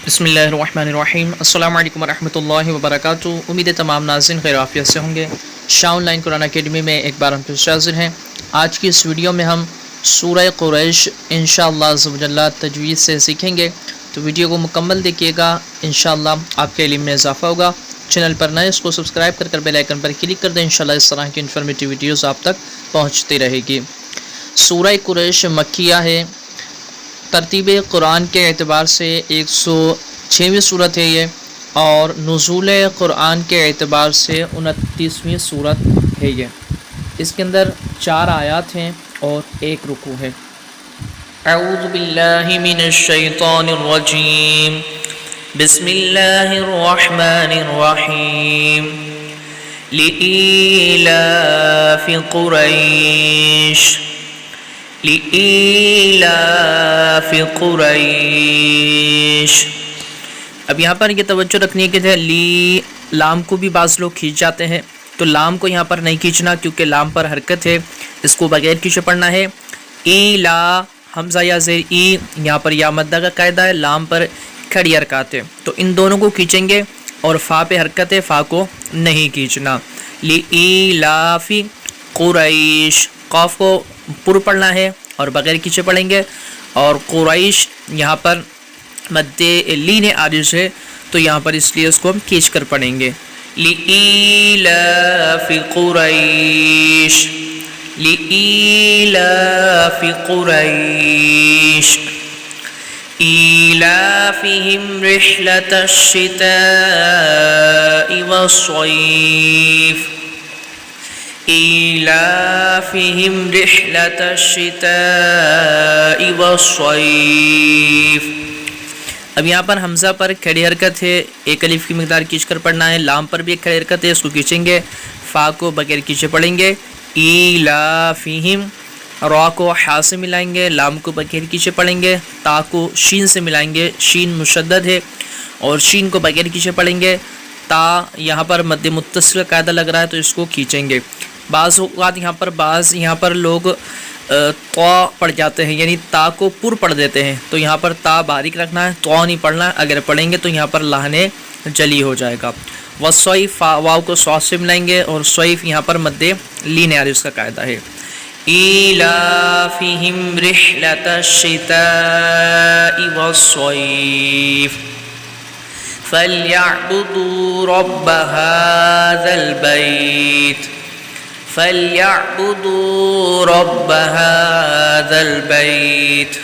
بسم اللہ الرحمن الرحیم۔ السلام علیکم ورحمۃ اللہ وبرکاتہ۔ امید ہے تمام ناظرین خیر عافیت سے ہوں گے۔ شاہ آن لائن قرآن اکیڈمی میں ایک بار ہم پھر سے حاضر ہیں۔ آج کی اس ویڈیو میں ہم سورہ قریش انشاءاللہ عز و جل تجوید سے سیکھیں گے، تو ویڈیو کو مکمل دیکھیے گا، انشاءاللہ آپ کے علم میں اضافہ ہوگا۔ چینل پر نئے اس کو سبسکرائب کر بیل آئیکن پر کلک کر دیں، انشاءاللہ اس طرح کی انفارمیٹیو ویڈیوز آپ تک پہنچتی رہے گی۔ سورہ قریش مکیہ ہے، ترتیب قرآن کے اعتبار سے 106ویں صورت ہے یہ، اور نزول قرآن کے اعتبار سے 29ویں صورت ہے یہ۔ اس کے اندر 4 آیات ہیں اور 1 رکوع ہے۔ اعوذ باللہ من الشیطان الرجیم، بسم اللہ الرحمن الرحیم، لإیلاف قریش، لإیلاف قریش۔ اب یہاں پر یہ توجہ رکھنی ہے کہ لی لام کو بھی بعض لوگ کھینچ جاتے ہیں، تو لام کو یہاں پر نہیں کھینچنا کیونکہ لام پر حرکت ہے، اس کو بغیر کھینچے پڑھنا ہے۔ ایلا حمزہ یا زیر ای، یہاں پر یا مدہ کا قاعدہ ہے، لام پر کھڑی حرکات ہے، تو ان دونوں کو کھینچیں گے، اور فا پہ حرکت ہے، فا کو نہیں کھینچنا۔ لإیلاف قریش، قاف کو پر پڑھنا ہے اور بغیر کھینچے پڑھیں گے، اور قریش یہاں پر مد لین عارض ہے، تو یہاں پر اس لیے اس کو ہم کھینچ کر پڑھیں گے۔ لإیلاف قریش، لإیلاف قریش، ایلافہم رحلۃ الشتاء والصیف، ایلافہم رحلۃ الشتاء والصیف۔ اب یہاں پر حمزہ پر کھڑی حرکت ہے، ایک الف کی مقدار کھینچ کر پڑھنا ہے، لام پر بھی ایک کھڑی حرکت ہے، اس کو کھینچیں گے، فا کو بغیر کھینچے پڑھیں گے۔ ایلافہم، را کو حا سے ملائیں گے، لام کو بغیر کھینچے پڑھیں گے، تا کو شین سے ملائیں گے، شین مشدد ہے اور شین کو بغیر کھینچے پڑھیں گے۔ تا یہاں پر مد متصل کا قاعدہ لگ رہا ہے، تو اس کو کھینچیں گے۔ بعض اوقات یہاں پر لوگ طا پڑھ جاتے ہیں، یعنی تا کو پر پڑھ دیتے ہیں، تو یہاں پر تا باریک رکھنا ہے، طا نہیں پڑھنا ہے، اگر پڑھیں گے تو یہاں پر لہنے جلی ہو جائے گا۔ والصیف، واو کو صاد سے ملائیں گے، اور صیف یہاں پر مد لین عارض کا قاعدہ ہے۔ ایلافہم رحلۃ الشتاء والصیف، فلیعبدوا رب هذا البیت، فلیعبدوا رب هذا البیت۔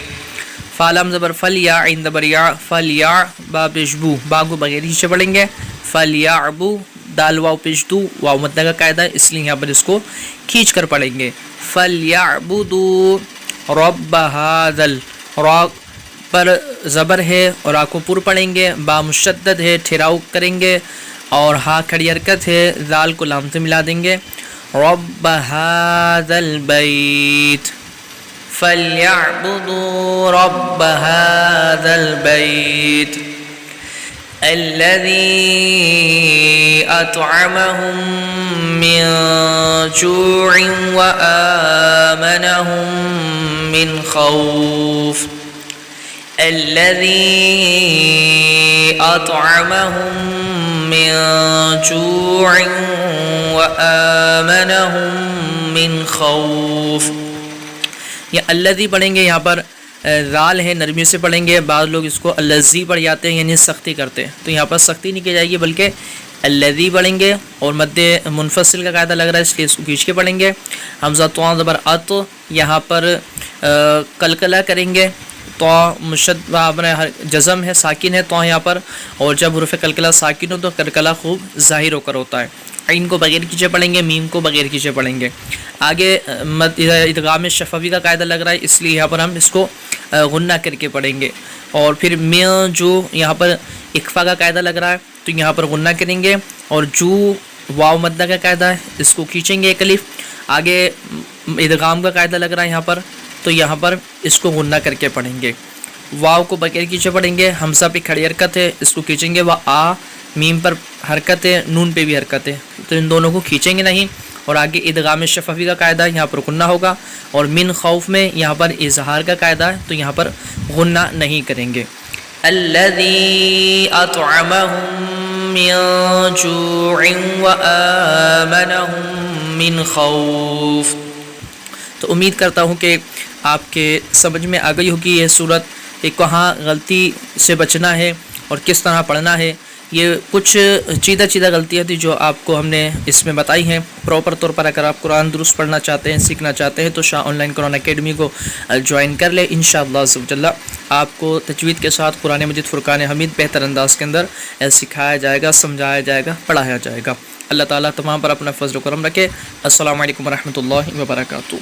فالم زبر فلیا، عین زبر یا، فلیا با پیشبو، با کو بغیر کھینچے پڑھیں گے، فلیعبو، دال واو پیشدو، واو مدہ کا قاعدہ ہے، اس لیے یہاں پر اس کو کھینچ کر پڑھیں گے۔ فلیعبدوا رب هذا، را پر زبر ہے اور آ کو پر پڑھیں گے، با مشدد ہے، ٹھہراؤ کریں گے، اور ہا کھڑی حرکت ہے، ذال کو لام سے ملا دیں گے۔ رب هذا البیت، فلیعبدوا رب هذا البیت الذی اطعمهم من جوع وآمنهم من خوف، الذی اطعمهم من جوع وآمنهم من خوف۔ یہ الذی پڑھیں گے، یہاں پر ذال ہے، نرمی سے پڑھیں گے، بعض لوگ اس کو الذی پڑھ جاتے ہیں، یعنی سختی کرتے ہیں، تو یہاں پر سختی نہیں کی جائے گی، بلکہ الذی پڑھیں گے، اور مد منفصل کا قاعدہ لگ رہا ہے، اس لیے اس کو کھینچ کے پڑھیں گے۔ حمزہ طا زبر ات، یہاں پر قلقلہ کریں گے، طا مشد جزم ہے، ساکن ہے طا یہاں پر، اور جب حروف قلقلہ ساکن ہو تو قلقلہ خوب ظاہر ہو کر ہوتا ہے۔ عین کو بغیر کھینچے پڑھیں گے، میم کو بغیر کھینچے پڑھیں گے۔ آگے ادغام شفوی کا قاعدہ لگ رہا ہے، اس لیے یہاں پر ہم اس کو غنہ کر کے پڑھیں گے، اور پھر میں جو یہاں پر اکفا کا قاعدہ لگ رہا ہے، تو یہاں پر غنہ کریں گے، اور جو واو مدہ کا قاعدہ ہے، اس کو کھینچیں گے ایک الف۔ آگے ادغام کا قاعدہ لگ رہا ہے یہاں پر، تو یہاں پر اس کو غنہ کر کے پڑھیں گے۔ واو کو بغیر کھینچے پڑھیں گے، حمزہ پہ کھڑی حرکت ہے، اس کو کھینچیں گے، آ میم پر حرکت ہے، نون پہ بھی حرکت ہے، تو ان دونوں کو کھینچیں گے نہیں، اور آگے ادغام شفوی کا قاعدہ یہاں پر غنہ ہوگا، اور من خوف میں یہاں پر اظہار کا قاعدہ ہے تو یہاں پر غنہ نہیں کریں گے. الذي أطعمهم من جوع وآمنهم من خوف. تو امید کرتا ہوں کہ آپ کے سمجھ میں آ گئی ہوگی یہ صورت کہ کہاں غلطی سے بچنا ہے اور کس طرح پڑھنا ہے. یہ کچھ چیدہ غلطیاں تھیں جو آپ کو ہم نے اس میں بتائی ہیں. پراپر طور پر اگر آپ قرآن درست پڑھنا چاہتے ہیں، سیکھنا چاہتے ہیں تو شاہ آن لائن قرآن اکیڈمی کو جوائن کر لیں. انشاءاللہ عز و جل آپ کو تجوید کے ساتھ قرآن مجید فرقان حمید بہتر انداز کے اندر سکھایا جائے گا، سمجھایا جائے گا، پڑھایا جائے گا. اللہ تعالیٰ تمام پر اپنا فضل و کرم رکھے. السلام علیکم ورحمۃ اللہ وبرکاتہ.